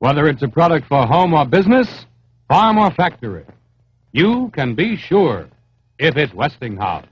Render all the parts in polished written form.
Whether it's a product for home or business, farm or factory, you can be sure if it's Westinghouse.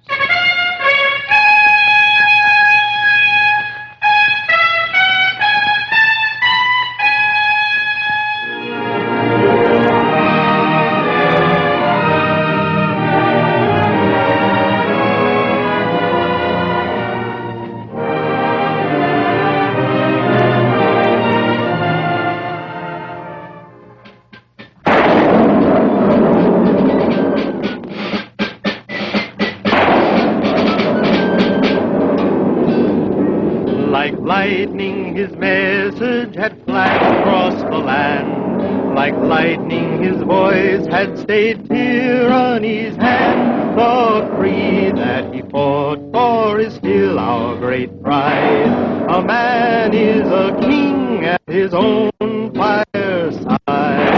Lightning, his message had flashed across the land. Like lightning, his voice had stayed tyranny's hand. The creed that he fought for is still our great pride. A man is a king at his own fireside.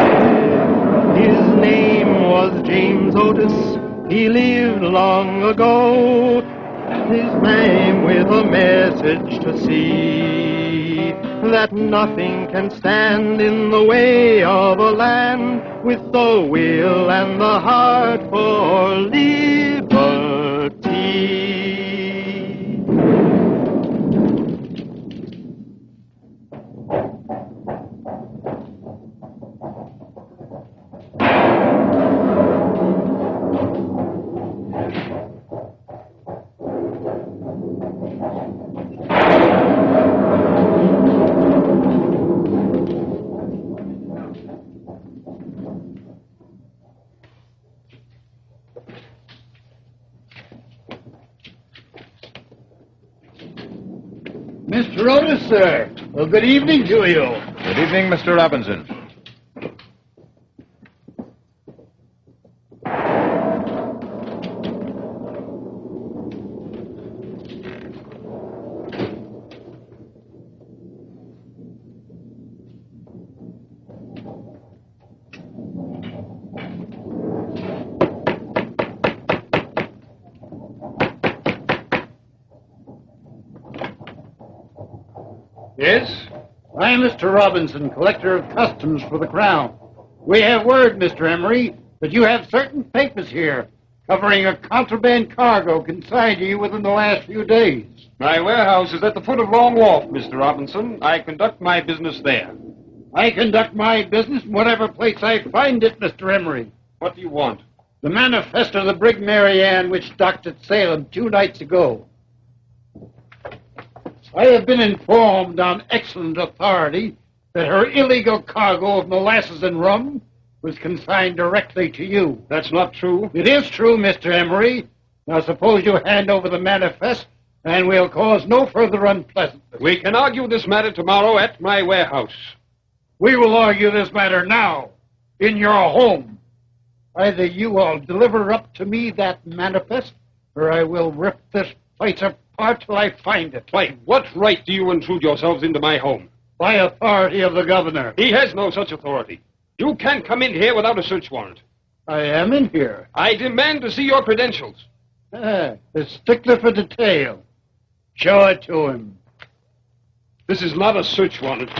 His name was James Otis. He lived long ago. His name with a message to see that nothing can stand in the way of a land with the will and the heart for liberty. Mr. Otis, sir. Well, good evening to you. Good evening, Mr. Robinson. Yes? I'm Mr. Robinson, collector of customs for the Crown. We have word, Mr. Emroy, that you have certain papers here covering a contraband cargo consigned to you within the last few days. My warehouse is at the foot of Long Wharf, Mr. Robinson. I conduct my business there. I conduct my business in whatever place I find it, Mr. Emroy. What do you want? The manifest of the brig Mary Ann, which docked at Salem 2 nights ago. I have been informed on excellent authority that her illegal cargo of molasses and rum was consigned directly to you. That's not true. It is true, Mr. Emroy. Now suppose you hand over the manifest, and we'll cause no further unpleasantness. We can argue this matter tomorrow at my warehouse. We will argue this matter now, in your home. Either you will deliver up to me that manifest, or I will rip this place apart till I find it. By what right do you intrude yourselves into my home? By authority of the governor. He has no such authority. You can't come in here without a search warrant. I am in here. I demand to see your credentials. A stickler for detail. Show it to him. This is not a search warrant.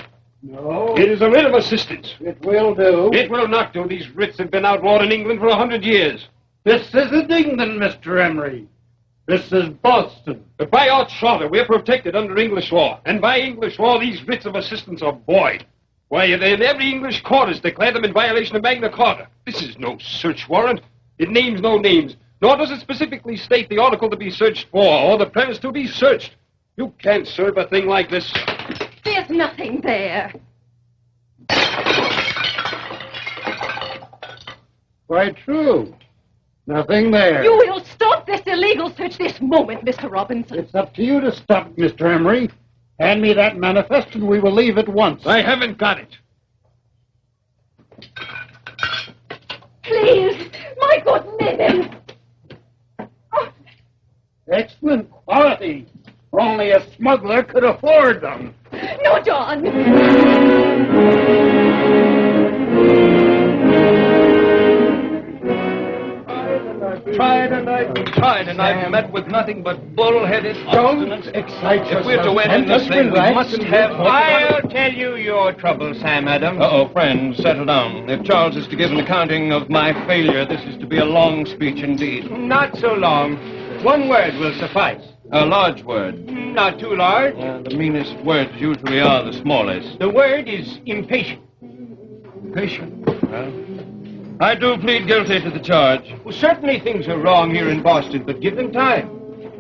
No. It is a writ of assistance. It will do. It will not do. These writs have been outlawed in England for 100 years. This isn't England, Mr. Emroy. This is Boston. But by our charter, we're protected under English law. And by English law, these writs of assistance are void. Why, in every English court has declared them in violation of Magna Carta. This is no search warrant. It names no names, nor does it specifically state the article to be searched for or the premise to be searched. You can't serve a thing like this. There's nothing there. Quite true. Nothing there. You will stop this illegal search this moment, Mr. Robinson. It's up to you to stop, Mr. Emroy. Hand me that manifest and we will leave at once. I haven't got it. Please, my good living. Oh. Excellent quality. Only a smuggler could afford them. No, John. tried and I've met with nothing but bull-headed obstinance. If we're to win in this thing, we must have... I'll tell you your trouble, Sam Adams. Uh-oh, friends, settle down. If Charles is to give an accounting of my failure, this is to be a long speech indeed. Not so long. One word will suffice. A large word. Not too large. The meanest words usually are the smallest. The word is impatient. Patient. Well, I do plead guilty to the charge. Well, certainly things are wrong here in Boston, but give them time.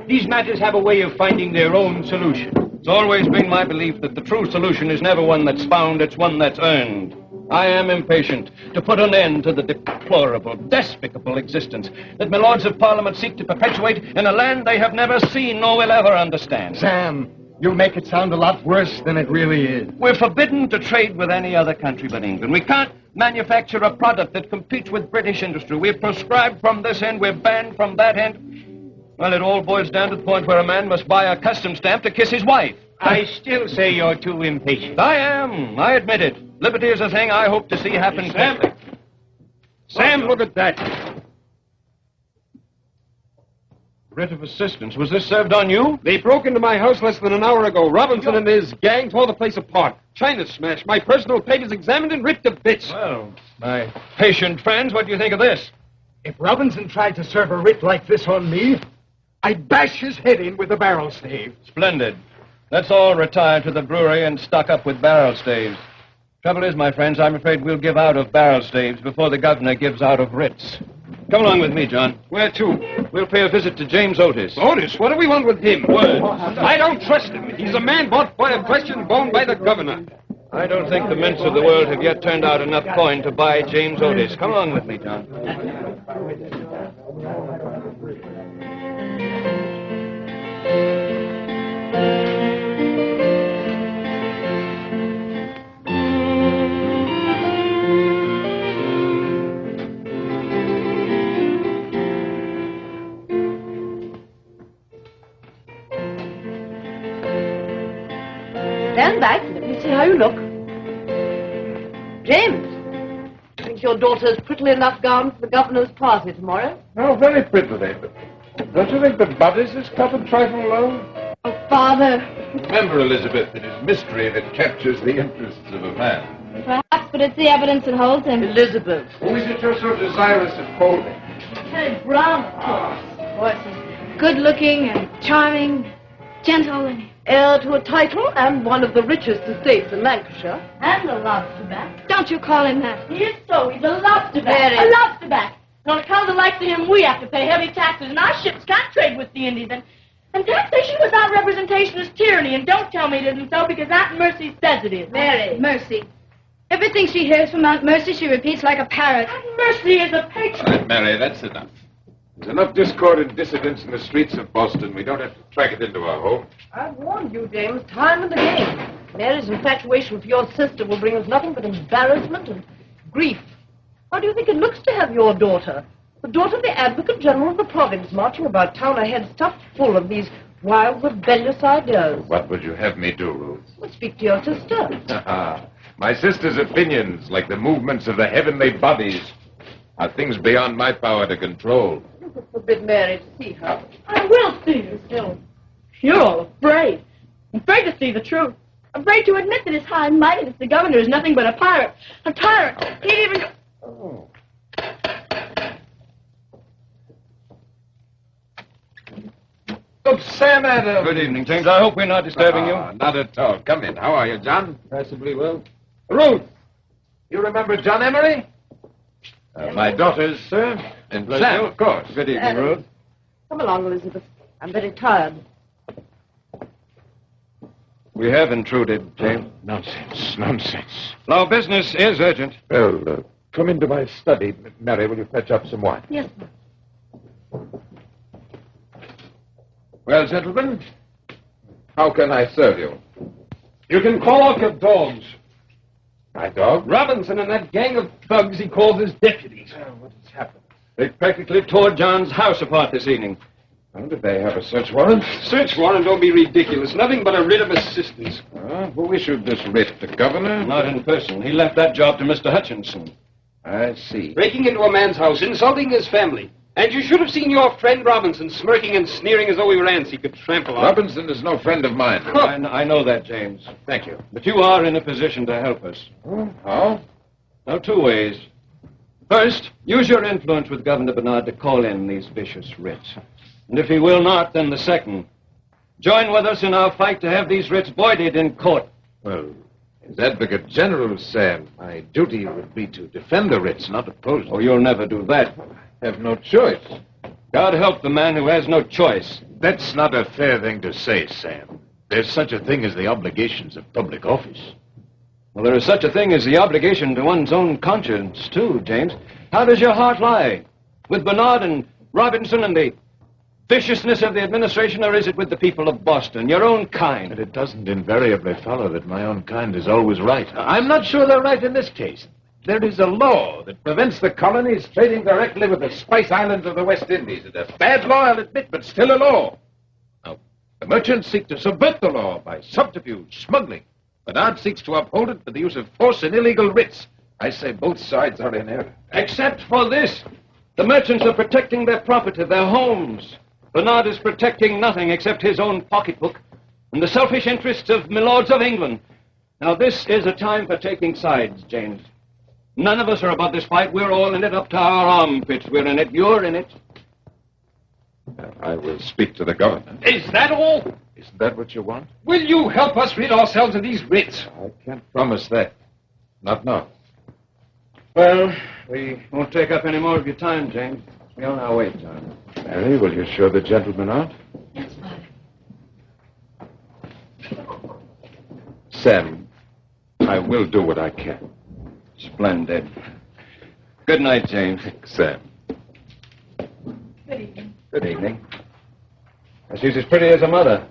These matters have a way of finding their own solution. It's always been my belief that the true solution is never one that's found, it's one that's earned. I am impatient to put an end to the deplorable, despicable existence that my lords of Parliament seek to perpetuate in a land they have never seen nor will ever understand. Sam, you make it sound a lot worse than it really is. We're forbidden to trade with any other country but England. We can't manufacture a product that competes with British industry. We're proscribed from this end, we're banned from that end. Well, it all boils down to the point where a man must buy a custom stamp to kiss his wife. I still say you're too impatient. I am. I admit it. Liberty is a thing I hope to see happen quickly. Sam, look at that. Writ of assistance. Was this served on you? They broke into my house less than an hour ago. Robinson and his gang tore the place apart. China smashed. My personal papers examined and ripped to bits. Well, my patient friends, what do you think of this? If Robinson tried to serve a writ like this on me, I'd bash his head in with a barrel stave. Splendid. Let's all retire to the brewery and stock up with barrel staves. Trouble is, my friends, I'm afraid we'll give out of barrel staves before the governor gives out of writs. Come along with me, John. Where to? We'll pay a visit to James Otis. Otis? What do we want with him? Word. I don't trust him. He's a man bought by a question bone by the governor. I don't think the mints of the world have yet turned out enough coin to buy James Otis. Come along with me, John. Stand back and let me see how you look. James, do you think your daughter's prettily enough gowned for the governor's party tomorrow? Oh, very prettily, but don't you think that Buddy's is cut a trifle low? Oh, Father. Remember, Elizabeth, it is mystery that captures the interests of a man. Perhaps, but it's the evidence that holds him. Elizabeth. Who is it you're so desirous of holding? Lieutenant Brown, of course. He's good-looking and charming, gentle, and... Heir to a title and one of the richest estates in Lancashire. And a lobsterback. Don't you call him that. He is so. He's a lobsterback. A lobsterback. On account of the likes of him, we have to pay heavy taxes, and our ships can't trade with the Indies. And taxation without representation is tyranny, and don't tell me it isn't so, because Aunt Mercy says it is. Mary. Mercy. Everything she hears from Aunt Mercy, she repeats like a parrot. Aunt Mercy is a patron. Right, Mary, that's enough. There's enough discord and dissidence in the streets of Boston. We don't have to track it into our home. I've warned you, James, time and again. Mary's infatuation for your sister will bring us nothing but embarrassment and grief. How do you think it looks to have your daughter, the daughter of the Advocate General of the province, marching about town her head stuffed full of these wild, rebellious ideas? What would you have me do, Ruth? Well, speak to your sister. My sister's opinions, like the movements of the heavenly bodies, are things beyond my power to control. You could forbid Mary to see her. I will see her still. You're all afraid. Afraid to see the truth. Afraid to admit that his high mightiness, the governor, is nothing but a pirate. A tyrant. He'd even go... Oh. Oh, Sam Adams. Good evening, James. I hope we're not disturbing you. Not at all. Come in. How are you, John? Passably well. Ruth, you remember John Emery? My daughters, sir. And Sam, of course. Good evening, Ruth. Come along, Elizabeth. I'm very tired. We have intruded, James. Nonsense. Our business is urgent. Well, come into my study. Mary, will you fetch up some wine? Yes, sir. Well, gentlemen, how can I serve you? You can call off your dogs. My dog? Robinson and that gang of thugs he calls his deputies. What has happened? They practically tore John's house apart this evening. Well, did they have a search warrant? Search warrant, don't be ridiculous. Nothing but a writ of assistance. Who issued this writ? The governor? Not in person. He left that job to Mr. Hutchinson. I see. Breaking into a man's house, insulting his family. And you should have seen your friend Robinson smirking and sneering as though he were ants he could trample on. Robinson is no friend of mine. I know that, James. Thank you. But you are in a position to help us. How? Now, two ways. First, use your influence with Governor Bernard to call in these vicious writs. And if he will not, then the second. Join with us in our fight to have these writs voided in court. Well, as Advocate General, Sam, my duty would be to defend the writs, not oppose them. Oh, you'll never do that. I have no choice. God help the man who has no choice. That's not a fair thing to say, Sam. There's such a thing as the obligations of public office. Well, there is such a thing as the obligation to one's own conscience, too, James. How does your heart lie? With Bernard and Robinson and the viciousness of the administration, or is it with the people of Boston, your own kind? And it doesn't invariably follow that my own kind is always right. I'm not sure they're right in this case. There is a law that prevents the colonies trading directly with the Spice Islands of the West Indies. It's a bad law, I'll admit, but still a law. Now, the merchants seek to subvert the law by subterfuge, smuggling. Bernard seeks to uphold it with the use of force and illegal writs. I say both sides are in error. Except for this. The merchants are protecting their property, their homes. Bernard is protecting nothing except his own pocketbook and the selfish interests of milords of England. Now, this is a time for taking sides, James. None of us are above this fight. We're all in it up to our armpits. We're in it. You're in it. I will speak to the governor. Is that all? Isn't that what you want? Will you help us rid ourselves of these writs? I can't promise that. Not now. Well, we won't take up any more of your time, James. We're on our way, John. Mary, will you show the gentleman out? Yes, Father. Sam, I will do what I can. Splendid. Good night, James. Sam. Good evening. Good evening. She's as pretty as a mother.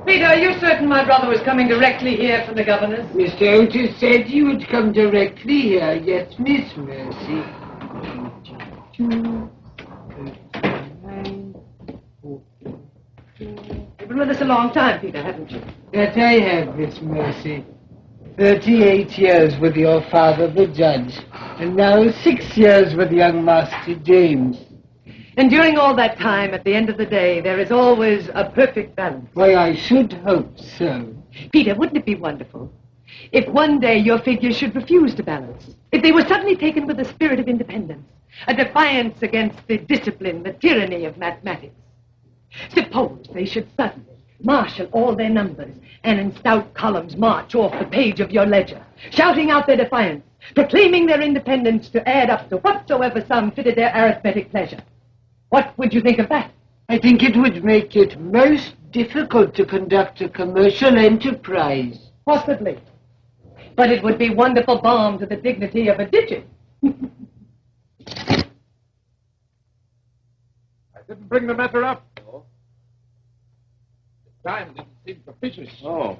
Peter, are you certain my brother was coming directly here from the governor's? Mr. Otis said you would come directly here. Yes, Miss Mercy. 22, 39, 42. You've been with us a long time, Peter, haven't you? That I have, Miss Mercy. 38 years with your father, the judge, and now 6 years with young Master James. And during all that time, at the end of the day, there is always a perfect balance. Why, I should hope so. Peter, wouldn't it be wonderful if one day your figures should refuse to balance? If they were suddenly taken with a spirit of independence, a defiance against the discipline, the tyranny of mathematics. Suppose they should suddenly marshal all their numbers and in stout columns march off the page of your ledger, shouting out their defiance, proclaiming their independence to add up to whatsoever sum fitted their arithmetic pleasure. What would you think of that? I think it would make it most difficult to conduct a commercial enterprise. Possibly. But it would be wonderful balm to the dignity of a digit. I didn't bring the matter up. No. The time didn't seem propitious. Oh.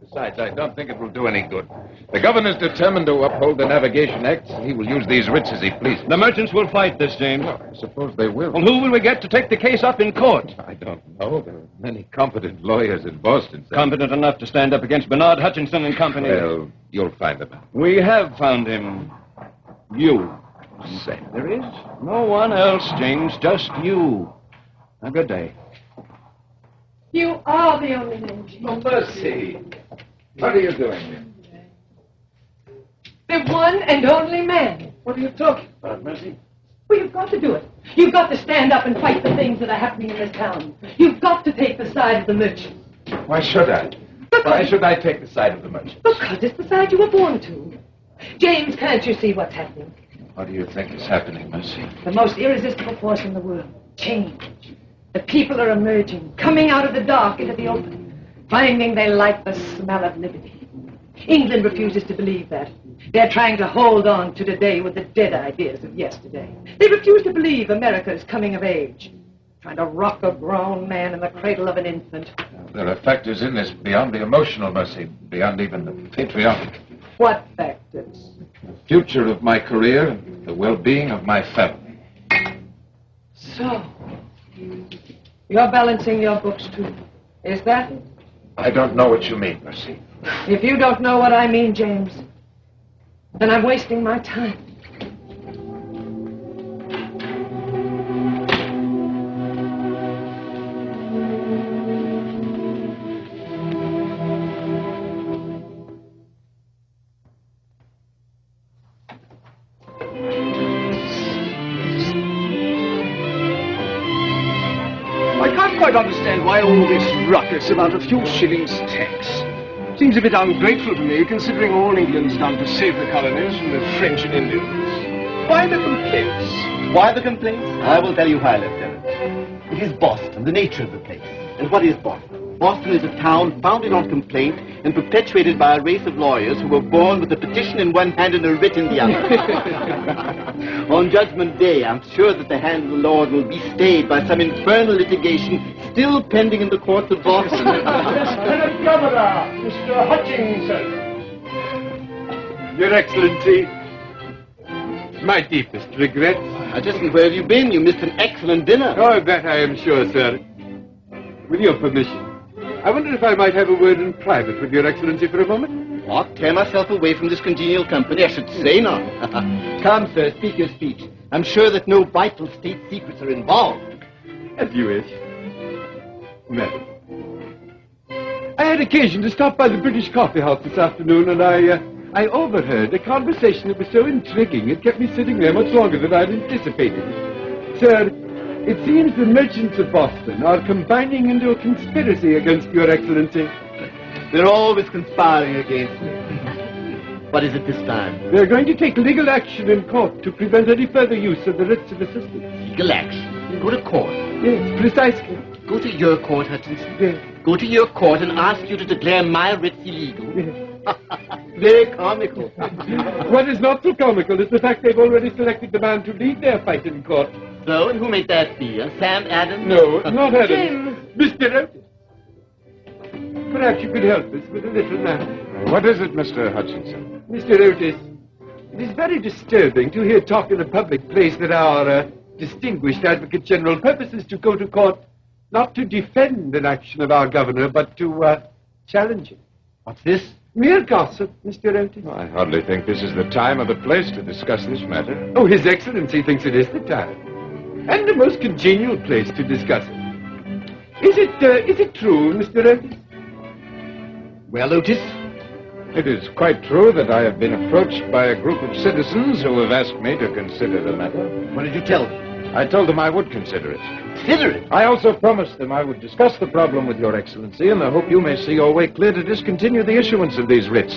Besides, I don't think it will do any good. The governor's determined to uphold the Navigation Act. He will use these writs as he pleases. The merchants will fight this, James. I suppose they will. Well, who will we get to take the case up in court? I don't know. There are many competent lawyers in Boston. Competent enough to stand up against Bernard Hutchinson and company. Well, you'll find them. We have found him. You. Say, There is no one else, James, just you. Now, good day. You are the only man. Oh, Mercy. What are you doing here? The one and only man. What are you talking about, Mercy? Well, you've got to do it. You've got to stand up and fight the things that are happening in this town. You've got to take the side of the merchant. Why should I? Why should I take the side of the merchant? Because it's the side you were born to. James, can't you see what's happening? What do you think is happening, Mercy? The most irresistible force in the world. Change. The people are emerging, coming out of the dark into the open, finding they like the smell of liberty. England refuses to believe that. They're trying to hold on to today with the dead ideas of yesterday. They refuse to believe America's coming of age, trying to rock a grown man in the cradle of an infant. There are factors in this beyond the emotional, Mercy, beyond even the patriotic. What factors? The future of my career and the well-being of my family. So, you're balancing your books too. Is that it? I don't know what you mean, Mercy. If you don't know what I mean, James, then I'm wasting my time. I can't quite understand why all this ruckus about a few shillings tax. Seems a bit ungrateful to me, considering all England's done to save the colonies from the French and Indians. Why the complaints? Why the complaints? I will tell you why, Lieutenant. It is Boston, the nature of the place. And what is Boston? Boston is a town founded on complaint and perpetuated by a race of lawyers who were born with a petition in one hand and a writ in the other. On Judgment Day, I'm sure that the hand of the Lord will be stayed by some infernal litigation still pending in the courts of Boston. Lieutenant Governor, Mr. Hutchinson. Your Excellency, my deepest regrets. Hutchinson, where have you been? You missed an excellent dinner. Oh, that I am sure, sir. With your permission, I wonder if I might have a word in private with Your Excellency for a moment? What? Tear myself away from this congenial company? I should say not. Come, sir, speak your speech. I'm sure that no vital state secrets are involved. As you wish. Madam, I had occasion to stop by the British Coffee House this afternoon, and I overheard a conversation that was so intriguing it kept me sitting there much longer than I'd anticipated. Sir, it seems the merchants of Boston are combining into a conspiracy against Your Excellency. They're always conspiring against me. What is it this time? They're going to take legal action in court to prevent any further use of the writs of assistance. Legal action? Go to court? Yes, precisely. Go to your court, Hutchinson. Yes. Go to your court and ask you to declare my writs illegal. Yes. Very comical. What is not so comical is the fact they've already selected the man to lead their fight in court. So, and who may that be? Sam Adams? No, not Adams. James. Mr. Otis. Perhaps you could help us with a little matter. What is it, Mr. Hutchinson? Mr. Otis, it is very disturbing to hear talk in a public place that our distinguished Advocate General purposes to go to court not to defend an action of our governor, but to challenge it. What's this? Mere gossip, Mr. Otis. I hardly think this is the time or the place to discuss this matter. Oh, His Excellency thinks it is the time. And the most congenial place to discuss it. Is it true, Mr. Otis? Well, Otis? It is quite true that I have been approached by a group of citizens who have asked me to consider the matter. What did you tell them? I told them I would consider it. Consider it? I also promised them I would discuss the problem with Your Excellency in the hope you may see your way clear to discontinue the issuance of these writs.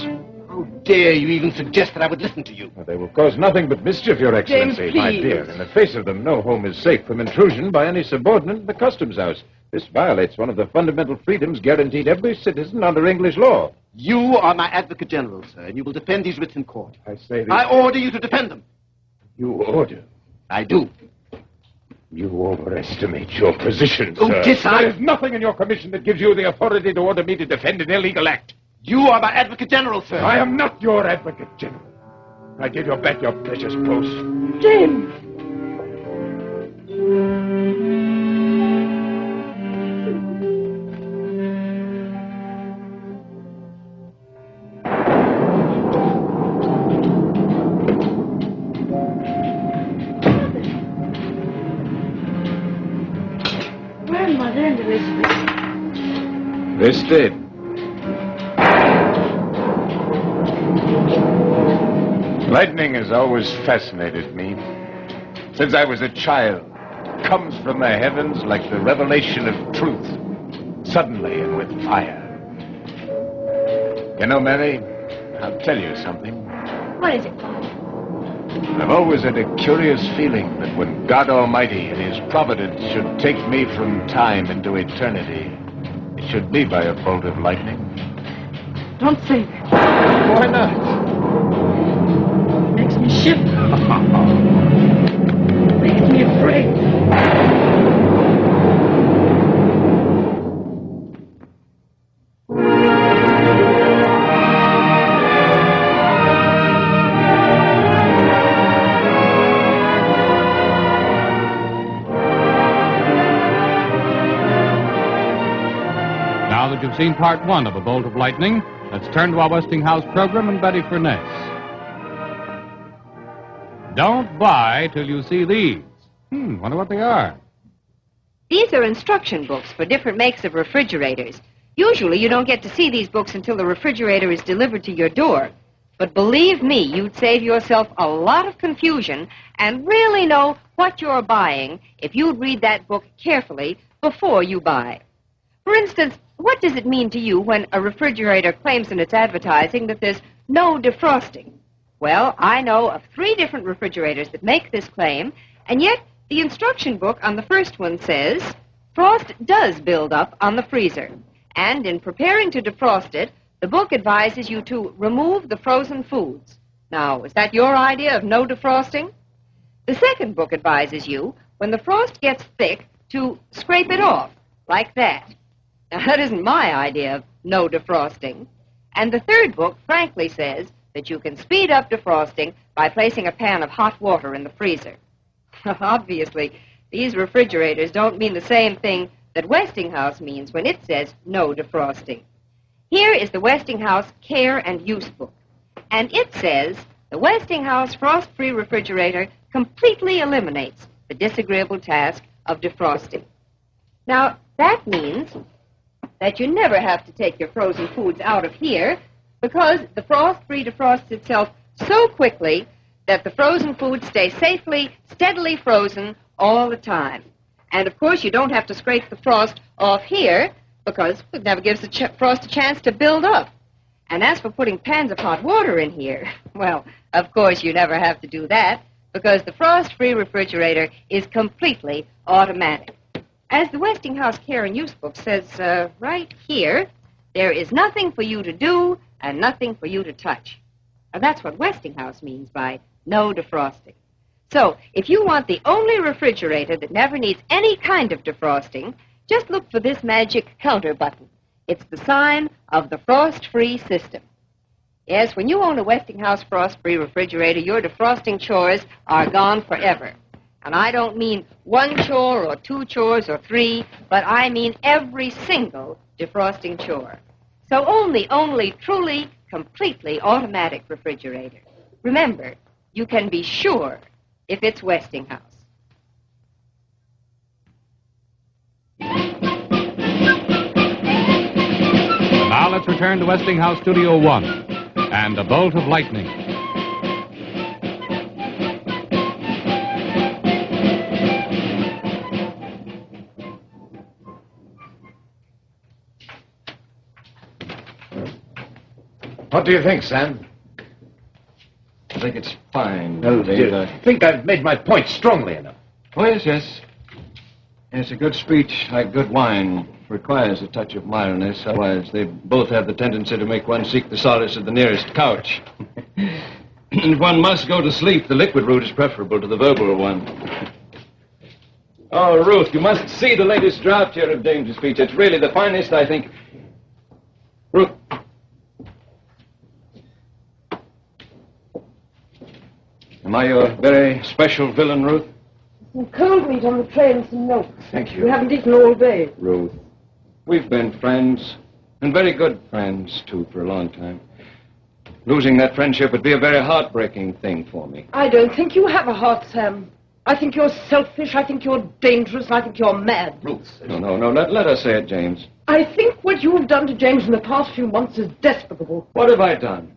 How dare you even suggest that I would listen to you? Well, they will cause nothing but mischief, Your Excellency, James, my please. dear. In the face of them, no home is safe from intrusion by any subordinate in the Customs House. This violates one of the fundamental freedoms guaranteed every citizen under English law. You are my Advocate General, sir, and you will defend these writs in court. I say this... I order you to defend them. You order? I do. You overestimate your position, Oh, sir. decide. There is nothing in your commission that gives you the authority to order me to defend an illegal act. You are my Advocate General, sir. I am not your Advocate General. I give you back your precious post. James. Grandmother and Elizabeth. They stayed. Lightning has always fascinated me. Since I was a child, it comes from the heavens like the revelation of truth, suddenly and with fire. You know, Mary, I'll tell you something. What is it, Father? I've always had a curious feeling that when God Almighty in His providence should take me from time into eternity, it should be by a bolt of lightning. Don't say that. Why not? Makes me shiver. Makes me afraid. you've seen part one of A Bolt of Lightning. Let's turn to our Westinghouse program and Betty Furness. Don't buy till you see these. Wonder what they are. These are instruction books for different makes of refrigerators. Usually you don't get to see these books until the refrigerator is delivered to your door. But believe me, you'd save yourself a lot of confusion and really know what you're buying if you'd read that book carefully before you buy. For instance, what does it mean to you when a refrigerator claims in its advertising that there's no defrosting? Well, I know of 3 different refrigerators that make this claim, and yet the instruction book on the first one says, frost does build up on the freezer, and in preparing to defrost it, the book advises you to remove the frozen foods. Now, is that your idea of no defrosting? The second book advises you, when the frost gets thick, to scrape it off, like that. Now, that isn't my idea of no defrosting. And the third book frankly says that you can speed up defrosting by placing a pan of hot water in the freezer. Obviously, these refrigerators don't mean the same thing that Westinghouse means when it says no defrosting. Here is the Westinghouse Care and Use book, and it says the Westinghouse frost-free refrigerator completely eliminates the disagreeable task of defrosting. Now, that means that you never have to take your frozen foods out of here because the frost-free defrosts itself so quickly that the frozen foods stay safely, steadily frozen all the time. And, of course, you don't have to scrape the frost off here because it never gives the frost a chance to build up. And as for putting pans of hot water in here, well, of course you never have to do that because the frost-free refrigerator is completely automatic. As the Westinghouse Care and Use book says right here, there is nothing for you to do and nothing for you to touch. Now, that's what Westinghouse means by no defrosting. So, if you want the only refrigerator that never needs any kind of defrosting, just look for this magic counter button. It's the sign of the frost-free system. Yes, when you own a Westinghouse frost-free refrigerator, your defrosting chores are gone forever. And I don't mean 1 chore or 2 chores or 3, but I mean every single defrosting chore. So only truly, completely automatic refrigerator. Remember, you can be sure if it's Westinghouse. Now let's return to Westinghouse Studio 1 and A Bolt of Lightning. What do you think, Sam? I think it's fine. Do you think I've made my point strongly enough? Oh, yes. Yes, a good speech, like good wine, requires a touch of mildness. Otherwise, they both have the tendency to make one seek the solace of the nearest couch. And if one must go to sleep, the liquid route is preferable to the verbal one. Oh, Ruth, you must see the latest draft here of James's speech. It's really the finest, I think. Ruth. Am I your very special villain, Ruth? Some cold meat on the tray and some milk. Thank you. We haven't eaten all day. Ruth, we've been friends, and very good friends, too, for a long time. Losing that friendship would be a very heartbreaking thing for me. I don't think you have a heart, Sam. I think you're selfish, I think you're dangerous, and I think you're mad. Ruth. No. Let us say it, James. I think what you have done to James in the past few months is despicable. What have I done?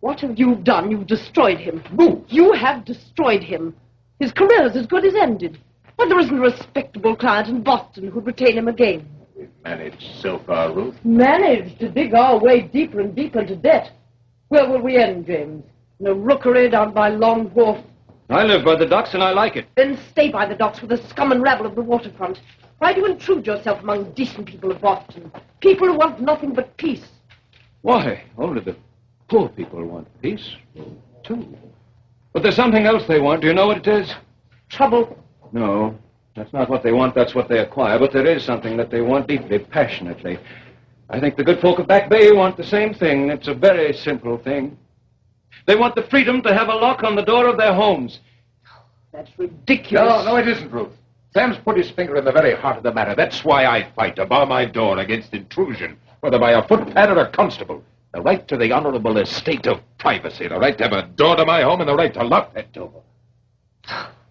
What have you done? You've destroyed him. Ruth. You have destroyed him. His career's as good as ended. But there isn't a respectable client in Boston who'd retain him again. We've managed so far, Ruth. Managed to dig our way deeper and deeper into debt. Where will we end, James? In a rookery down by Long Wharf. I live by the docks and I like it. Then stay by the docks with the scum and rabble of the waterfront. Why do you intrude yourself among decent people of Boston? People who want nothing but peace. Why? Only the poor people want peace, too. But there's something else they want. Do you know what it is? Trouble. No, that's not what they want. That's what they acquire. But there is something that they want deeply, passionately. I think the good folk of Back Bay want the same thing. It's a very simple thing. They want the freedom to have a lock on the door of their homes. That's ridiculous. No, it isn't, Ruth. Sam's put his finger in the very heart of the matter. That's why I fight to bar my door against intrusion, whether by a footpad or a constable. The right to the honorable estate of privacy, the right to have a door to my home, and the right to lock that door.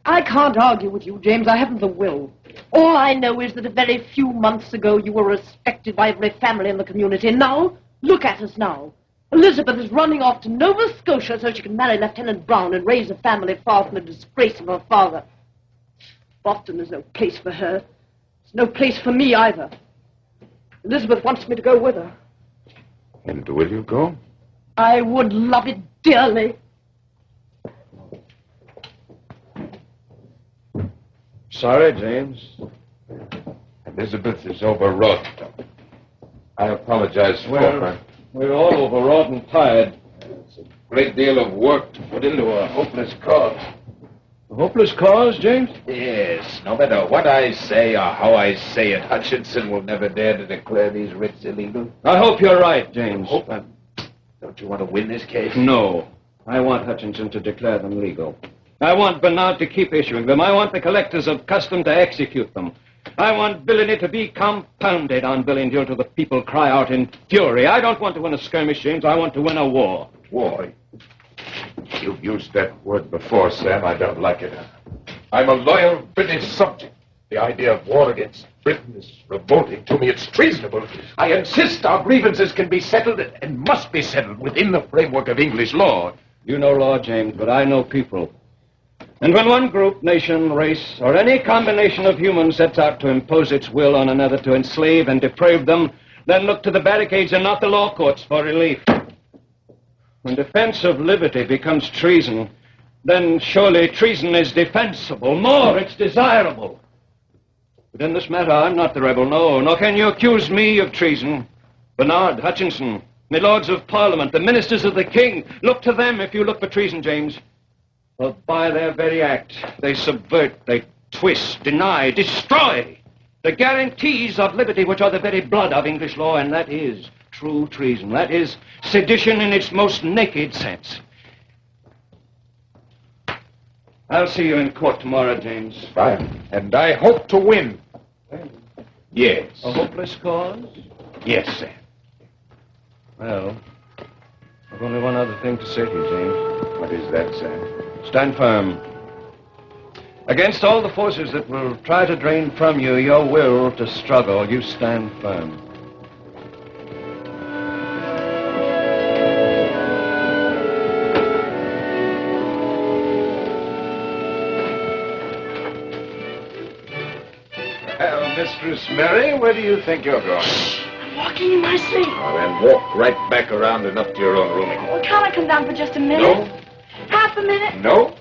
I can't argue with you, James. I haven't the will. All I know is that a very few months ago you were respected by every family in the community. Now, look at us now. Elizabeth is running off to Nova Scotia so she can marry Lieutenant Brown and raise a family far from the disgrace of her father. Boston is no place for her. It's no place for me either. Elizabeth wants me to go with her. And will you go? I would love it dearly. Sorry, James. Elizabeth is overwrought. I apologize for her. We're all overwrought and tired. It's a great deal of work to put into a hopeless cause. A hopeless cause, James? Yes, no matter what I say or how I say it, Hutchinson will never dare to declare these writs illegal. I hope you're right, James. Don't you want to win this case? No. I want Hutchinson to declare them legal. I want Bernard to keep issuing them. I want the collectors of custom to execute them. I want villainy to be compounded on villainy until the people cry out in fury. I don't want to win a skirmish, James. I want to win a war. War? You've used that word before, Sam. I don't like it. I'm a loyal British subject. The idea of war against Britain is revolting to me. It's treasonable. I insist our grievances can be settled and must be settled within the framework of English law. You know law, James, but I know people. And when one group, nation, race, or any combination of humans sets out to impose its will on another to enslave and deprave them, then look to the barricades and not the law courts for relief. When defense of liberty becomes treason, then surely treason is defensible. More, it's desirable. But in this matter, I'm not the rebel, no. Nor can you accuse me of treason. Bernard, Hutchinson, the Lords of Parliament, the ministers of the King, look to them if you look for treason, James. For by their very act, they subvert, they twist, deny, destroy the guarantees of liberty which are the very blood of English law, and that is true treason. That is sedition in its most naked sense. I'll see you in court tomorrow, James. Fine. And I hope to win. Yes. A hopeless cause? Yes, sir. Well, I've only one other thing to say to you, James. What is that, sir? Stand firm. Against all the forces that will try to drain from you your will to struggle, you stand firm. Well, Mistress Mary, where do you think you're going? I'm walking in my sleep. Oh, then walk right back around and up to your own rooming. Well, can't I come down for just a minute? No. Half a minute? No?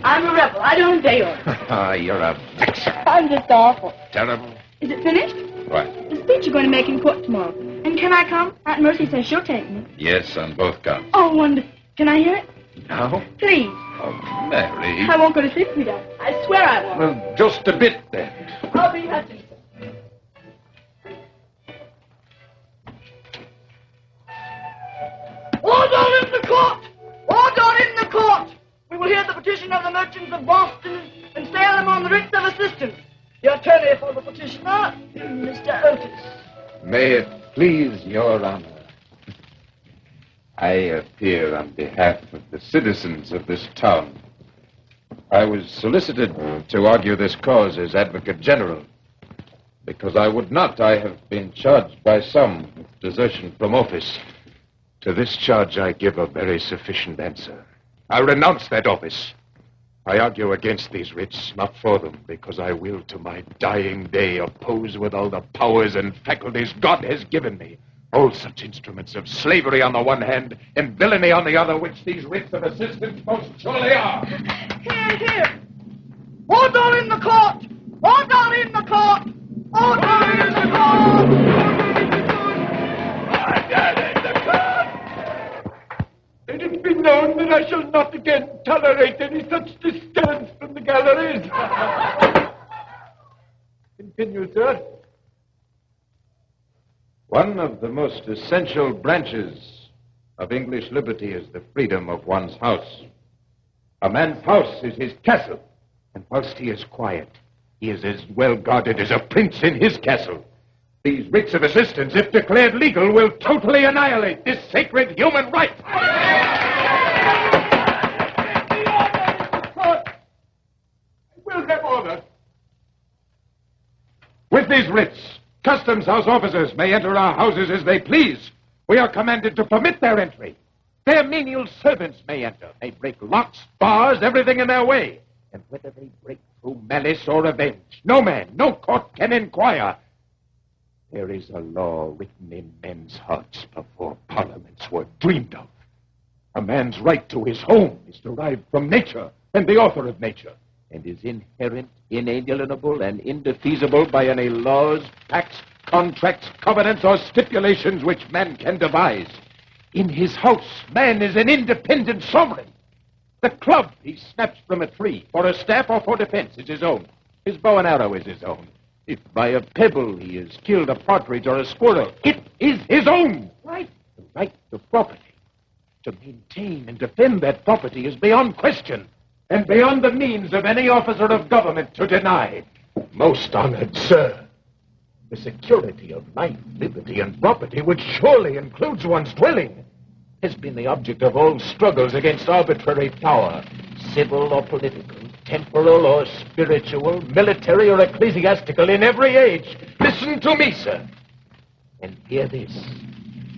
I'm a rebel. I don't obey orders. Ah, you're a vixen. I'm just awful. Terrible. Is it finished? What? The speech you're going to make in court tomorrow. And can I come? Aunt Mercy says she'll take me. Yes, on both counts. Oh, wonderful. Can I hear it? Now? Please. Oh, Mary. I won't go to sleep if you don't. I swear I won't. Well, just a bit, then. I'll be Hutchinson. Order in the court! Order in the court! We will hear the petition of the merchants of Boston and sail them on the writs of assistance. The attorney for the petitioner, Mr. Otis. May it please your honor. I appear on behalf of the citizens of this town. I was solicited to argue this cause as Advocate General, because I would not. I have been charged by some with desertion from office. To this charge I give a very sufficient answer. I renounce that office. I argue against these writs, not for them, because I will to my dying day oppose with all the powers and faculties God has given me all such instruments of slavery on the one hand and villainy on the other, which these writs of assistance most surely are. Here, here. Order in the court! Order in the court! Order in the court! Order in the court! Let it be known that I shall not again tolerate any such disturbance from the galleries. Continue, sir. One of the most essential branches of English liberty is the freedom of one's house. A man's house is his castle, and whilst he is quiet, He is as well guarded as a prince in his castle. These writs of assistance, if declared legal, will totally annihilate this sacred human right. We'll have order. With these writs, Customs House officers may enter our houses as they please. We are commanded to permit their entry. Their menial servants may enter, may break locks, bars, everything in their way. And whether they break through malice or revenge, no man, no court can inquire. There is a law written in men's hearts before parliaments were dreamed of. A man's right to his home is derived from nature and the author of nature, and is inherent, inalienable, and indefeasible by any laws, pacts, contracts, covenants, or stipulations which man can devise. In his house, man is an independent sovereign. The club he snaps from a tree, for a staff or for defense, is his own. His bow and arrow is his own. If by a pebble he has killed a partridge or a squirrel, it is his own right. The right to property. To maintain and defend that property is beyond question, and beyond the means of any officer of government to deny. Most honored sir, the security of life, liberty, and property, which surely includes one's dwelling, has been the object of all struggles against arbitrary power, civil or political, temporal or spiritual, military or ecclesiastical, in every age. Listen to me, sir, and hear this.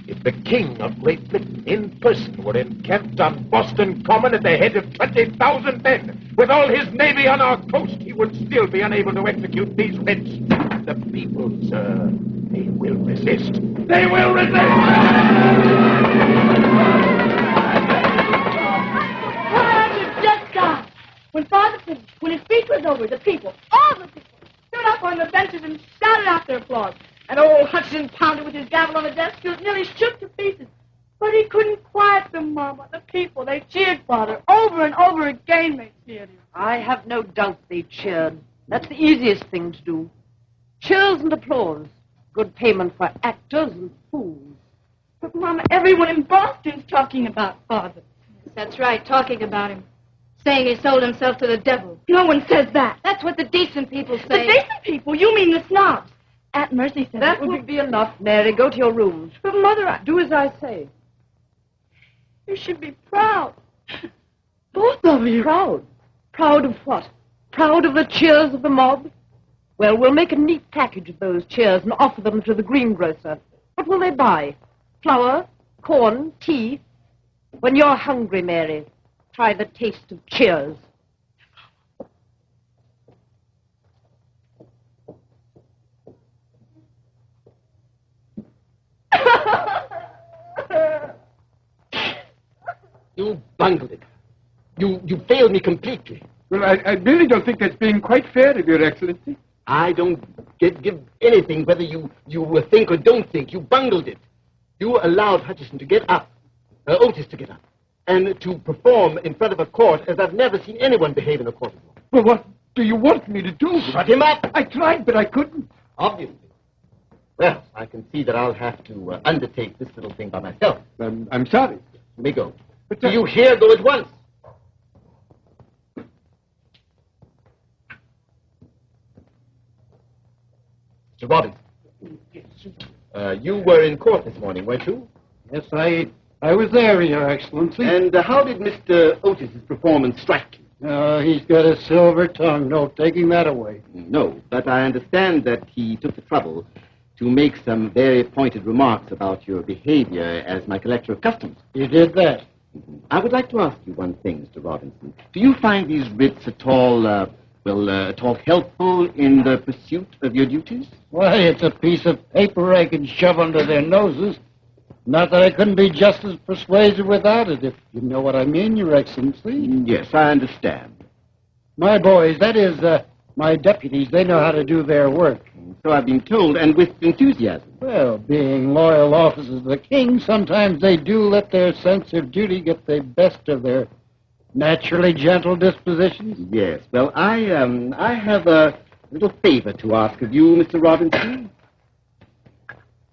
If the King of Great Britain in person were encamped on Boston Common at the head of 20,000 men, with all his navy on our coast, he would still be unable to execute these writs. The people, sir, they will resist. They will resist! When his speech was over, the people, all the people, stood up on the benches and shouted out their applause. And old Hudson pounded with his gavel on the desk till it nearly shook to pieces. But he couldn't quiet them, Mama. The people, they cheered Father. Over and over again they cheered him. I have no doubt they cheered. That's the easiest thing to do. Cheers and applause. Good payment for actors and fools. But, Mama, everyone in Boston's talking about Father. That's right, talking about him. Saying he sold himself to the devil. No one says that. That's what the decent people say. The decent people? You mean the snobs. Aunt Mercy said that would be enough, Mary. Go to your room. But, Mother, do as I say. You should be proud. Both of you. Proud? Proud of what? Proud of the cheers of the mob? Well, we'll make a neat package of those cheers and offer them to the greengrocer. What will they buy? Flour, corn, tea? When you're hungry, Mary, try the taste of cheers. You bungled it. You failed me completely. Well, I really don't think that's being quite fair of Your Excellency. I don't give anything whether you think or don't think. You bungled it. You allowed Hutchison to get up, Otis to get up, and to perform in front of a court as I've never seen anyone behave in a court of law. Well, what do you want me to do? Shut him up! I tried, but I couldn't. Obviously. Well, I can see that I'll have to undertake this little thing by myself. I'm sorry. Let me go. But do you hear? Go at once. Mr. Robbins. You were in court this morning, weren't you? Yes, I was there, Your Excellency. And how did Mr. Otis's performance strike you? He's got a silver tongue. No taking that away. No, but I understand that he took the trouble to make some very pointed remarks about your behavior as my collector of customs. He did that. I would like to ask you one thing, Mr. Robinson. Do you find these writs at all, at all helpful in the pursuit of your duties? Why, it's a piece of paper I can shove under their noses. Not that I couldn't be just as persuasive without it, if you know what I mean, Your Excellency. Yes, I understand. My boys, that is, my deputies, they know how to do their work. So I've been told, and with enthusiasm. Well, being loyal officers of the king, sometimes they do let their sense of duty get the best of their naturally gentle dispositions. Yes, well, I have a little favor to ask of you, Mr. Robinson.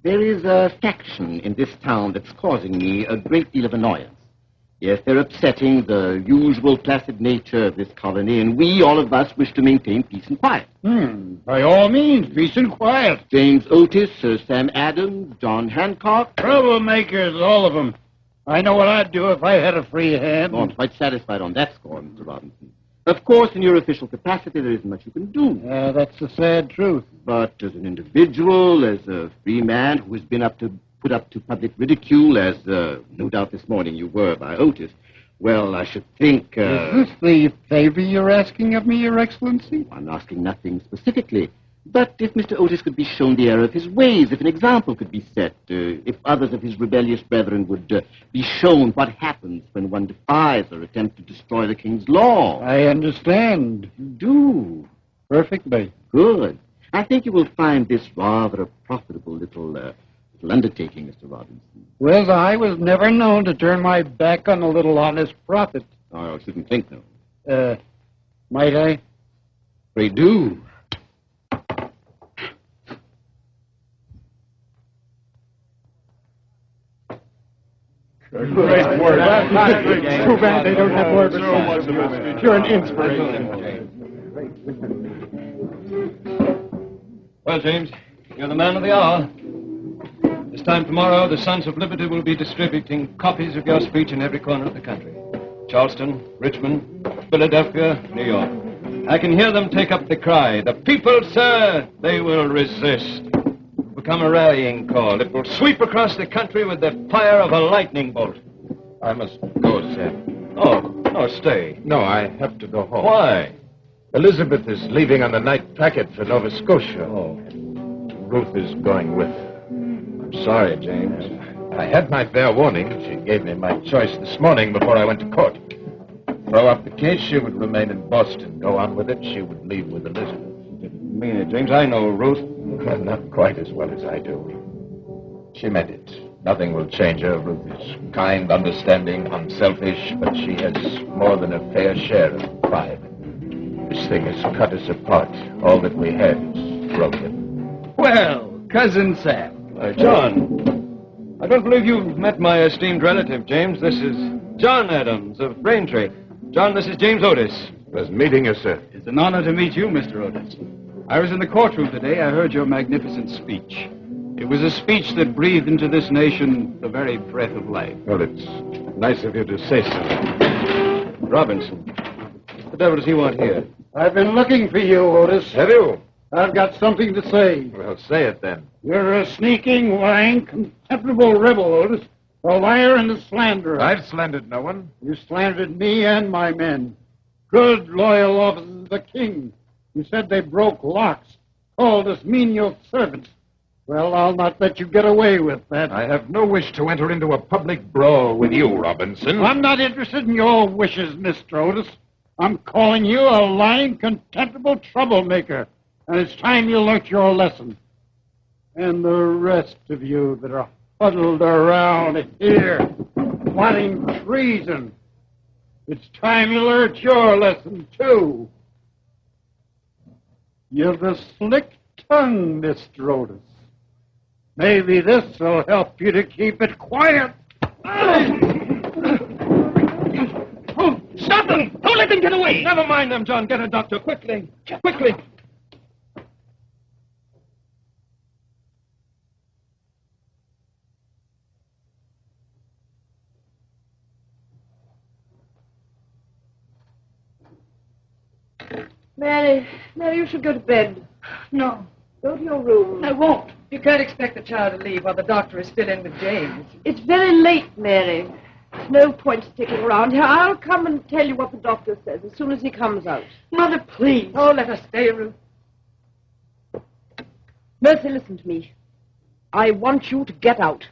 There is a faction in this town that's causing me a great deal of annoyance. Yes, they're upsetting the usual placid nature of this colony, and we, all of us, wish to maintain peace and quiet. By all means, peace and quiet. James Otis, Sir Sam Adams, John Hancock. Troublemakers, all of them. I know what I'd do if I had a free hand. Oh, I'm quite satisfied on that score, Mr. Robinson. Of course, in your official capacity, there isn't much you can do. That's the sad truth. But as an individual, as a free man who has been put up to public ridicule, as no doubt this morning you were by Otis, well, I should think... Is this the favor you're asking of me, Your Excellency? I'm asking nothing specifically. But if Mr. Otis could be shown the error of his ways, if an example could be set, if others of his rebellious brethren would be shown what happens when one defies or attempts to destroy the king's law. I understand. You do? Perfectly. Good. I think you will find this rather a profitable little undertaking, Mr. Robinson. Well, I was never known to turn my back on a little honest profit. Oh, I shouldn't think so. Might I? Pray do. Great word. It's too bad they don't have more besides. You're an inspiration. Well, James, you're the man of the hour. This time tomorrow, the Sons of Liberty will be distributing copies of your speech in every corner of the country. Charleston, Richmond, Philadelphia, New York. I can hear them take up the cry. The people, sir, they will resist. It will become a rallying call. It will sweep across the country with the fire of a lightning bolt. I must go, sir. Oh, no, stay. No, I have to go home. Why? Elizabeth is leaving on the night packet for Nova Scotia. Oh. Ruth is going with her. I'm sorry, James. I had my fair warning. She gave me my choice this morning before I went to court. Throw up the case, she would remain in Boston. Go on with it, she would leave with Elizabeth. You didn't mean it, James. I know Ruth. Not quite as well as I do. She meant it. Nothing will change her. Ruth is kind, understanding, unselfish, but she has more than a fair share of pride. This thing has cut us apart. All that we had is broken. Well, Cousin Sam. John, I don't believe you've met my esteemed relative, James. This is John Adams of Braintree. John, this is James Otis. Pleasant meeting you, sir. It's an honor to meet you, Mr. Otis. I was in the courtroom today. I heard your magnificent speech. It was a speech that breathed into this nation the very breath of life. Well, it's nice of you to say so. Robinson. What the devil does he want here? I've been looking for you, Otis. Have you? I've got something to say. Well, say it then. You're a sneaking, lying, contemptible rebel, Otis. A liar and a slanderer. I've slandered no one. You slandered me and my men. Good, loyal officers of the king. You said they broke locks, called us menial servants. Well, I'll not let you get away with that. I have no wish to enter into a public brawl with you, Robinson. I'm not interested in your wishes, Mr. Otis. I'm calling you a lying, contemptible troublemaker. And it's time you learnt your lesson. And the rest of you that are huddled around here, plotting treason, it's time you learnt your lesson, too. You've a slick tongue, Mr. Otis. Maybe this will help you to keep it quiet. Oh, stop them! Don't let them get away! Never mind them, John. Get a doctor, quickly. Quickly. Mary, you should go to bed. No, Go to your room. I won't. You can't expect the child to leave while the doctor is still in with James. It's very late, Mary. There's no point sticking around here. I'll come and tell you what the doctor says as soon as he comes out. Mother, please. Oh, let her stay, Ruth. Mercy, listen to me. I want you to get out.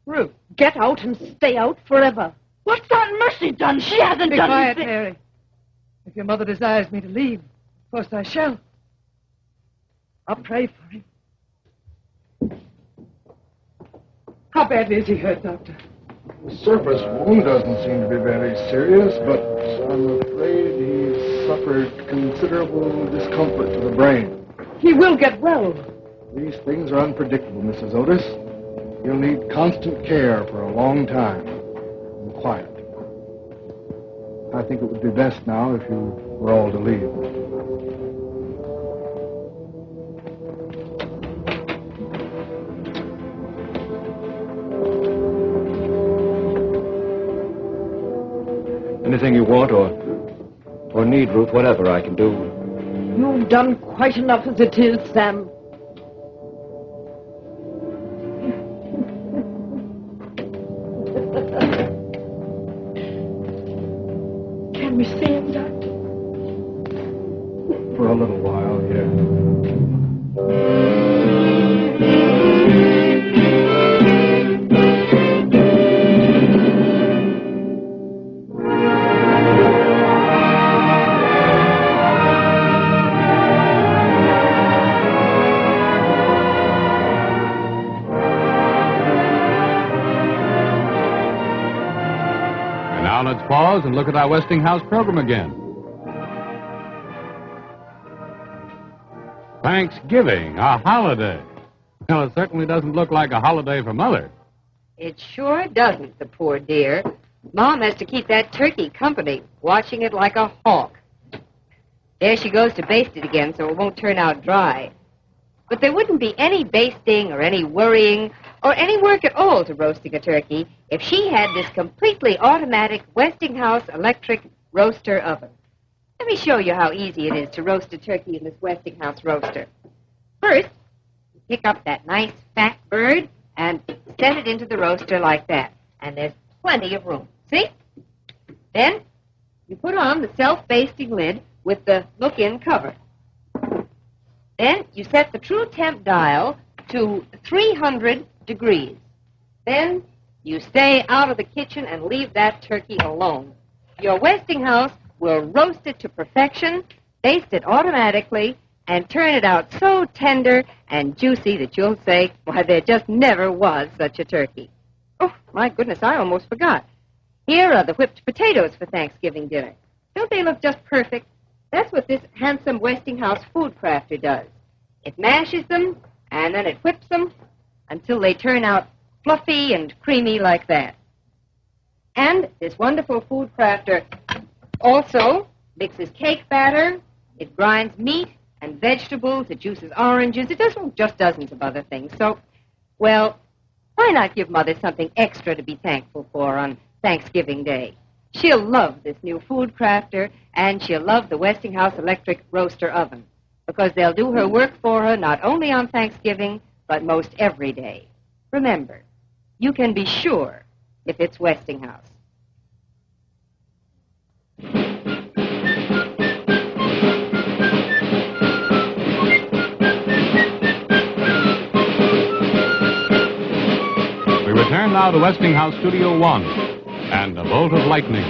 Ruth. Get out and stay out forever. What's Aunt Mercy done? She hasn't Be done quiet, anything. Mary. If your mother desires me to leave, of course I shall. I'll pray for him. How badly is he hurt, Doctor? The surface wound doesn't seem to be very serious, but I'm afraid he's suffered considerable discomfort to the brain. He will get well. These things are unpredictable, Mrs. Otis. You'll need constant care for a long time. And quiet. I think it would be best now if you were all to leave. Anything you want or need, Ruth, whatever I can do. You've done quite enough as it is, Sam. Can we see him, Doctor? For a little while, yeah. Let's pause and look at our Westinghouse program again. Thanksgiving, a holiday. Well, it certainly doesn't look like a holiday for Mother. It sure doesn't, the poor dear. Mom has to keep that turkey company, watching it like a hawk. There she goes to baste it again so it won't turn out dry. But there wouldn't be any basting or any worrying or any work at all to roasting a turkey if she had this completely automatic Westinghouse electric roaster oven. Let me show you how easy it is to roast a turkey in this Westinghouse roaster. First, you pick up that nice fat bird and set it into the roaster like that. And there's plenty of room. See? Then you put on the self-basting lid with the look-in cover. Then you set the true temp dial to 300 degrees. Then you stay out of the kitchen and leave that turkey alone. Your Westinghouse will roast it to perfection, baste it automatically, and turn it out so tender and juicy that you'll say, why, there just never was such a turkey. Oh, my goodness, I almost forgot. Here are the whipped potatoes for Thanksgiving dinner. Don't they look just perfect? That's what this handsome Westinghouse food crafter does. It mashes them, and then it whips them until they turn out fluffy and creamy like that. And this wonderful food crafter also mixes cake batter, it grinds meat and vegetables, it juices oranges, it does just dozens of other things. So, well, why not give Mother something extra to be thankful for on Thanksgiving Day? She'll love this new food crafter, and she'll love the Westinghouse electric roaster oven, because they'll do her work for her not only on Thanksgiving, but most every day. Remember, you can be sure if it's Westinghouse. We return now to Westinghouse Studio 1 and a bolt of lightning.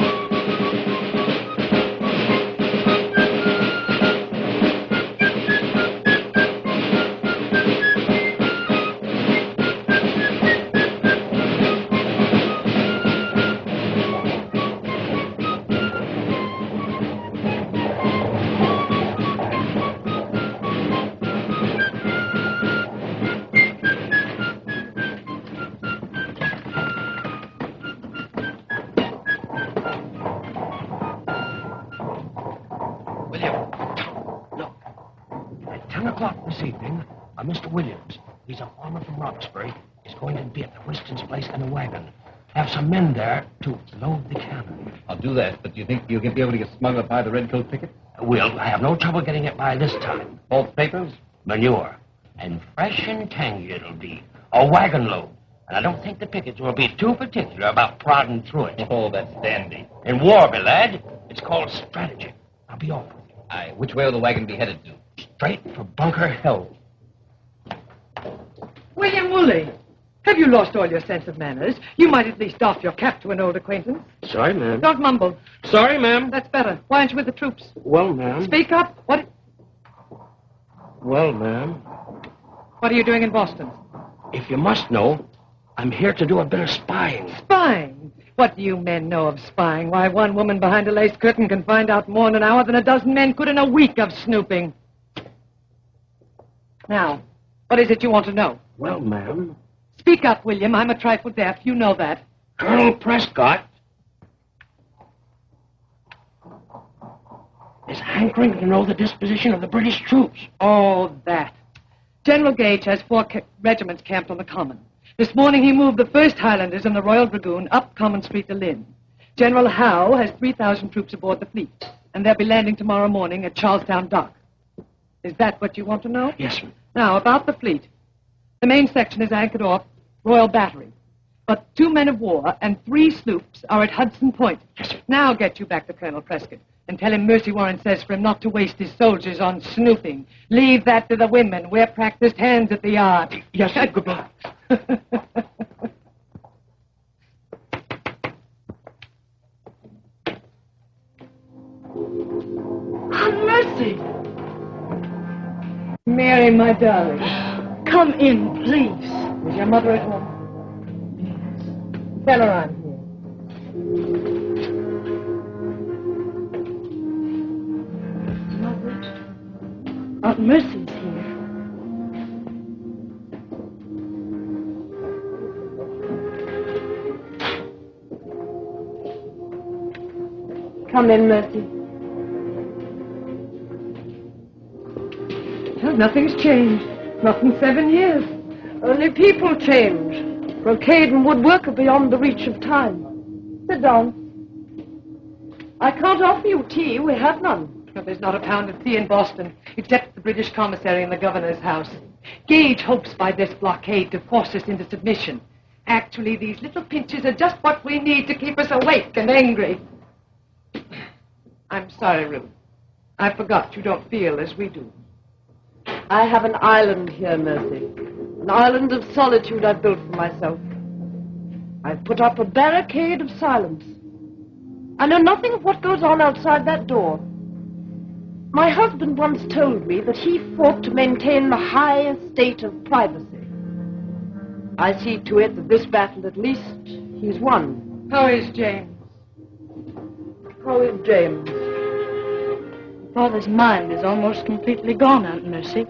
Mr. Williams, he's a farmer from Roxbury, is going to be at the Weston's place in a wagon. Have some men there to load the cannon. I'll do that, but do you think you'll be able to get smuggled by the redcoat picket? We'll have no trouble getting it by this time. False papers? Manure. And fresh and tangy it'll be. A wagon load. And I don't think the pickets will be too particular about prodding through it. Oh, that's dandy. In war, my lad, it's called strategy. I'll be off with you. Aye, which way will the wagon be headed to? Straight for Bunker Hill. William Wooley, have you lost all your sense of manners? You might at least doff your cap to an old acquaintance. Sorry, ma'am. Don't mumble. Sorry, ma'am. That's better. Why aren't you with the troops? Well, ma'am. Speak up. Well, ma'am. What are you doing in Boston? If you must know, I'm here to do a bit of spying. Spying? What do you men know of spying? Why, one woman behind a lace curtain can find out more in an hour than a dozen men could in a week of snooping. Now, what is it you want to know? Well, ma'am. Speak up, William. I'm a trifle deaf. You know that. Colonel Prescott. hankering to know the disposition of the British troops. Oh, that. General Gage has 4 regiments camped on the Common. This morning he moved the 1st Highlanders and the Royal Dragoon up Common Street to Lynn. General Howe has 3,000 troops aboard the fleet, and they'll be landing tomorrow morning at Charlestown Dock. Is that what you want to know? Yes, ma'am. Now, about the fleet. The main section is anchored off Royal Battery, but 2 men of war and 3 sloops are at Hudson Point. Yes, sir. Now get you back to Colonel Prescott and tell him Mercy Warren says for him not to waste his soldiers on snooping. Leave that to the women. We're practiced hands at the yard. Yes, sir. Goodbye. Mercy! Mary, my darling. Come in, please. Is your mother at home? Tell her I'm here. Mother, Aunt Mercy's here. Come in, Mercy. Well, nothing's changed. Not in 7 years. Only people change. Brocade and woodwork are beyond the reach of time. Sit down. I can't offer you tea. We have none. But there's not a pound of tea in Boston, except the British commissary in the governor's house. Gage hopes by this blockade to force us into submission. Actually, these little pinches are just what we need to keep us awake and angry. I'm sorry, Ruth. I forgot you don't feel as we do. I have an island here, Mercy. An island of solitude I've built for myself. I've put up a barricade of silence. I know nothing of what goes on outside that door. My husband once told me that he fought to maintain the highest state of privacy. I see to it that this battle, at least, he's won. How is James? How is James? Father's mind is almost completely gone, Aunt Mercy.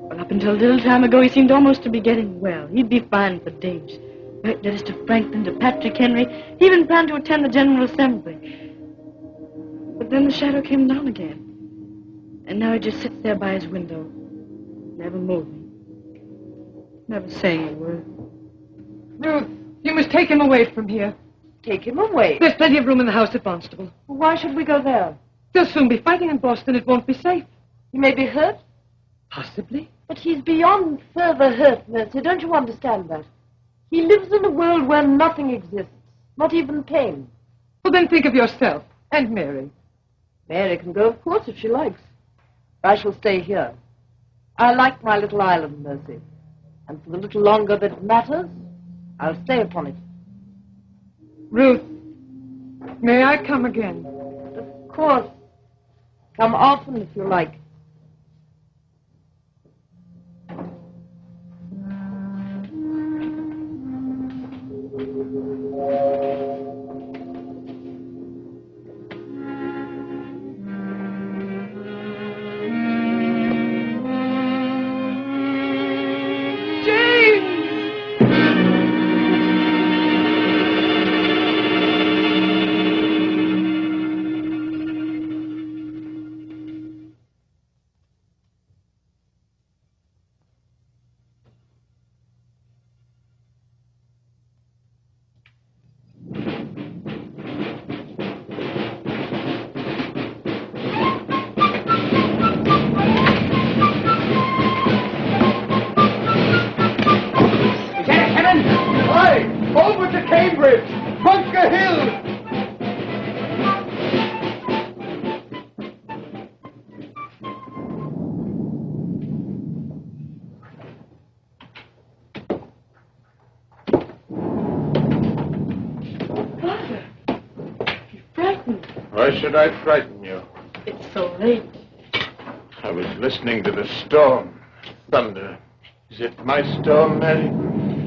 But up until a little time ago, he seemed almost to be getting well. He'd be fine for days. Write letters to Franklin, to Patrick Henry. He even planned to attend the General Assembly. But then the shadow came down again. And now he just sits there by his window, never moving, never saying a word. Ruth, you must take him away from here. Take him away? There's plenty of room in the house at Barnstable. Why should we go there? They'll soon be fighting in Boston. It won't be safe. He may be hurt. Possibly. But he's beyond further hurt, Mercy. Don't you understand that? He lives in a world where nothing exists, not even pain. Well, then think of yourself and Mary. Mary can go, of course, if she likes. I shall stay here. I like my little island, Mercy. And for the little longer that it matters, I'll stay upon it. Ruth, may I come again? Of course. Come often if you like. Why should I frighten you? It's so late. I was listening to the storm. Thunder. Is it my storm, Mary?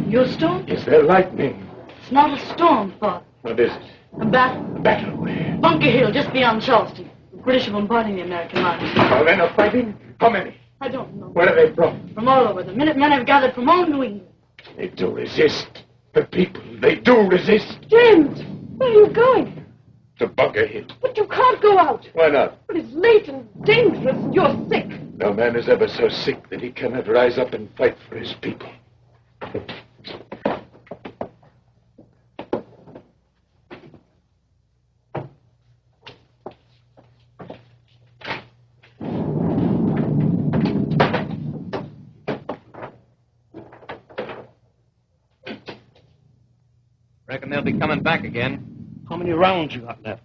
Your storm? Is there lightning? It's not a storm, Father. What is it? A battle. A battle where? Bunker Hill, just beyond Charleston. The British are bombarding the American lines. Our men are fighting? How many? I don't know. Where are they from? From all over. The Minutemen have gathered from all New England. They do resist. The people, they do resist. James, where are you going? to bugger him. But you can't go out. Why not? But it's late and dangerous and you're sick. No man is ever so sick that he cannot rise up and fight for his people. Reckon they'll be coming back again. How many rounds you got left?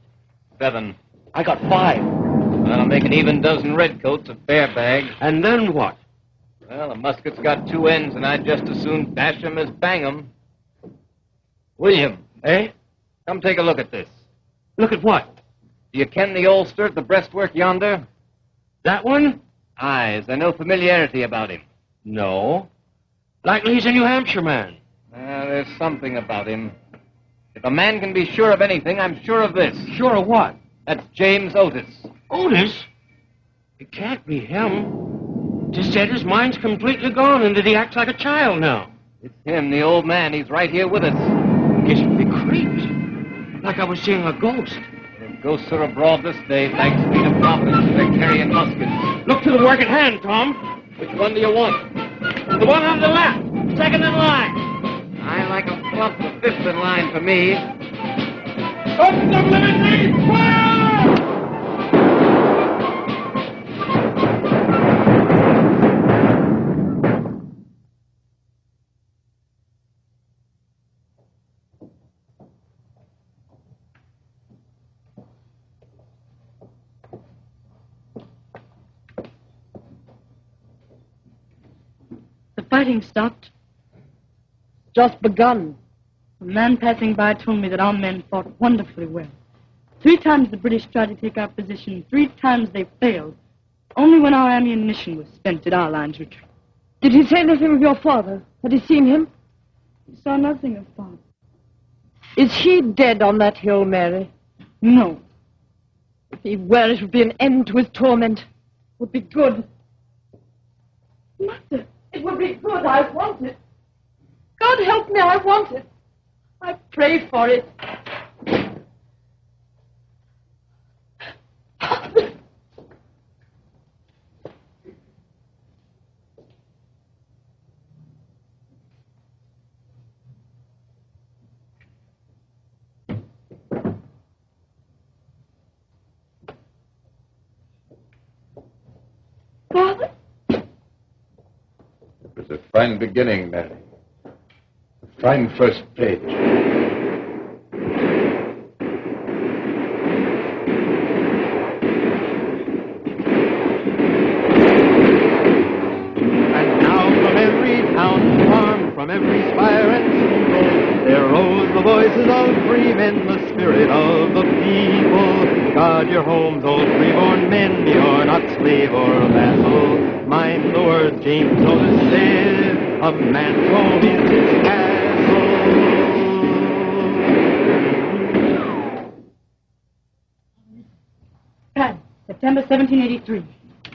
7. I got 5. Well, I'll make an even dozen redcoats of bear bags. And then what? Well, a musket's got 2 ends, and I'd just as soon dash 'em as bang 'em. William, eh? Come take a look at this. Look at what? Do you ken the ulster at the breastwork yonder? That one? Aye, is there no familiarity about him? No. Likely he's a New Hampshire man. Well, there's something about him. If a man can be sure of anything, I'm sure of this. Sure of what? That's James Otis. Otis? It can't be him. Just said his mind's completely gone and that he acts like a child now. It's him, the old man. He's right here with us. Gives me creeps. Like I was seeing a ghost. If ghosts are abroad this day, thanks be to Providence, they're carrying muskets. Look to the work at hand, Tom. Which one do you want? The one on the left. Second in line. I like a flump, the 5th in line for me. Open the living fire! The fighting stopped. Just begun. A man passing by told me that our men fought wonderfully well. 3 times the British tried to take our position. 3 times they failed. Only when our ammunition was spent did our lines retreat. Did he say anything of your father? Had he seen him? He saw nothing of father. Is he dead on that hill, Mary? No. If he were, it would be an end to his torment. It would be good. Mother, it would be good. I want it. God help me, I want it. I pray for it. Father? It was a fine beginning, Mary. A fine first page. And now from every town and farm, from every spire and steeple, there rose the voices of free men, the spirit of the people. Guard your homes, old freeborn men, you're not slave or vassal. Mind the words James Otis said, a man's home is his castle. Paris, September 1783.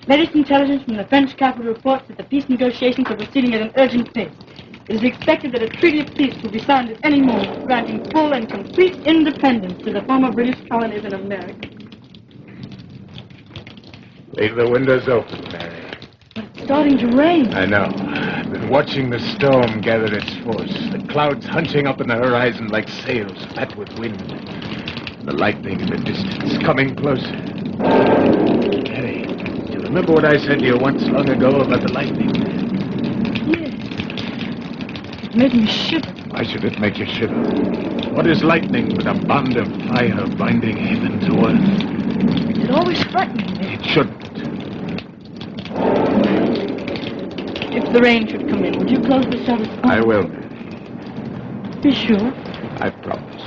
Latest intelligence from the French capital reports that the peace negotiations are proceeding at an urgent pace. It is expected that a treaty of peace will be signed at any moment, granting full and complete independence to the former British colonies in America. Leave the windows open, Mary. It's starting to rain. I know. I've been watching the storm gather its force. The clouds hunching up in the horizon like sails fat with wind. The lightning in the distance coming closer. Mary, do you remember what I said to you once long ago about the lightning? Yes. It made me shiver. Why should it make you shiver? What is lightning but a bond of fire binding heaven to earth? It always frightened me. It shouldn't. If the rain should come in, would you close the shutters? I will, Mary. Be sure. I promise.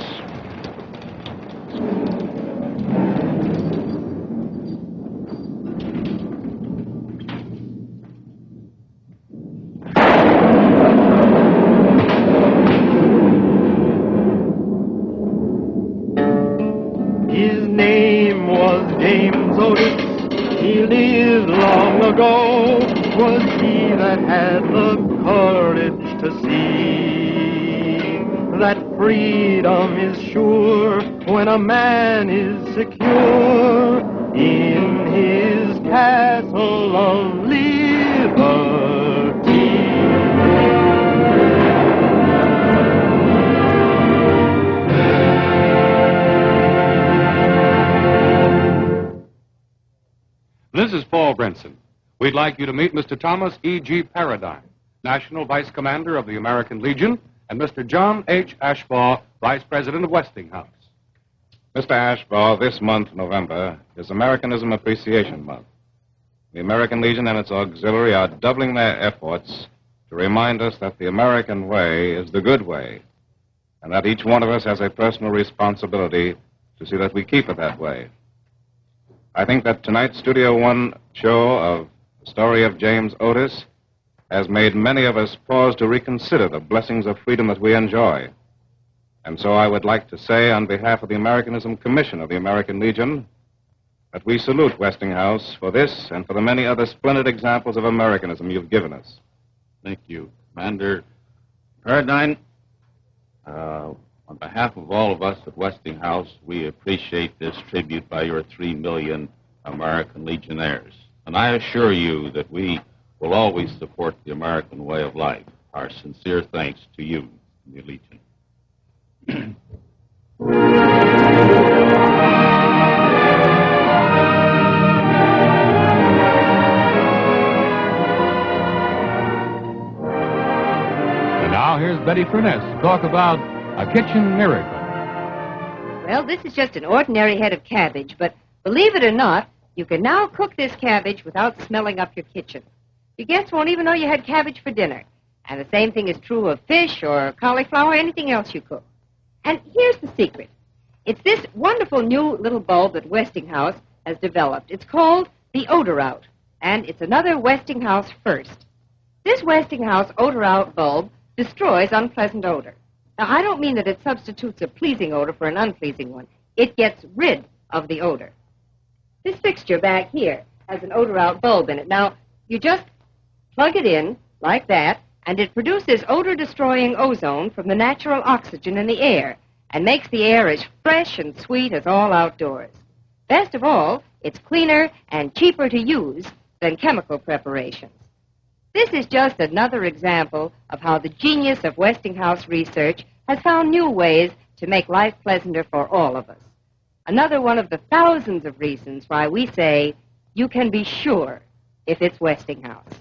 His name was James Otis. He lived long ago. Was he that had the courage to see that freedom is sure when a man is secure in his castle of liberty. This is Paul Brenson. We'd like you to meet Mr. Thomas E.G. Paradine, National Vice Commander of the American Legion, and Mr. John H. Ashbaugh, Vice President of Westinghouse. Mr. Ashbaugh, this month, November, is Americanism Appreciation Month. The American Legion and its auxiliary are doubling their efforts to remind us that the American way is the good way, and that each one of us has a personal responsibility to see that we keep it that way. I think that tonight's Studio One show of the story of James Otis has made many of us pause to reconsider the blessings of freedom that we enjoy. And so I would like to say on behalf of the Americanism Commission of the American Legion that we salute Westinghouse for this and for the many other splendid examples of Americanism you've given us. Thank you, Commander Paradine. On behalf of all of us at Westinghouse, we appreciate this tribute by your 3 million American Legionnaires. And I assure you that we will always support the American way of life. Our sincere thanks to you, the Legion. And now here's Betty Furness to talk about a kitchen miracle. Well, this is just an ordinary head of cabbage, but believe it or not, you can now cook this cabbage without smelling up your kitchen. Your guests won't even know you had cabbage for dinner. And the same thing is true of fish or cauliflower, anything else you cook. And here's the secret. It's this wonderful new little bulb that Westinghouse has developed. It's called the Odor Out, and it's another Westinghouse first. This Westinghouse Odor Out bulb destroys unpleasant odor. Now, I don't mean that it substitutes a pleasing odor for an unpleasing one. It gets rid of the odor. This fixture back here has an odor-out bulb in it. Now, you just plug it in like that, and it produces odor-destroying ozone from the natural oxygen in the air and makes the air as fresh and sweet as all outdoors. Best of all, it's cleaner and cheaper to use than chemical preparations. This is just another example of how the genius of Westinghouse research has found new ways to make life pleasanter for all of us. Another one of the thousands of reasons why we say you can be sure if it's Westinghouse.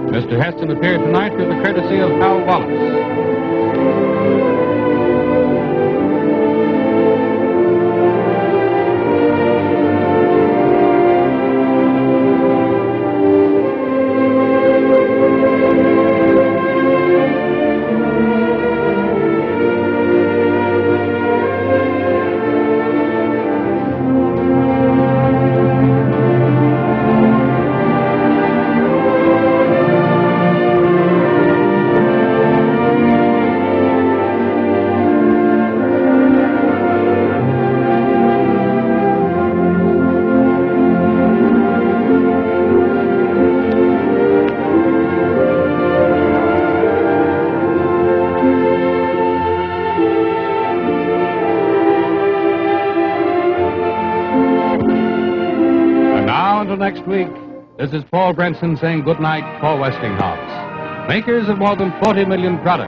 Mr. Heston appeared tonight through the courtesy of Hal Wallace. Next week, this is Paul Brenson saying good night for Westinghouse, makers of more than 40 million products.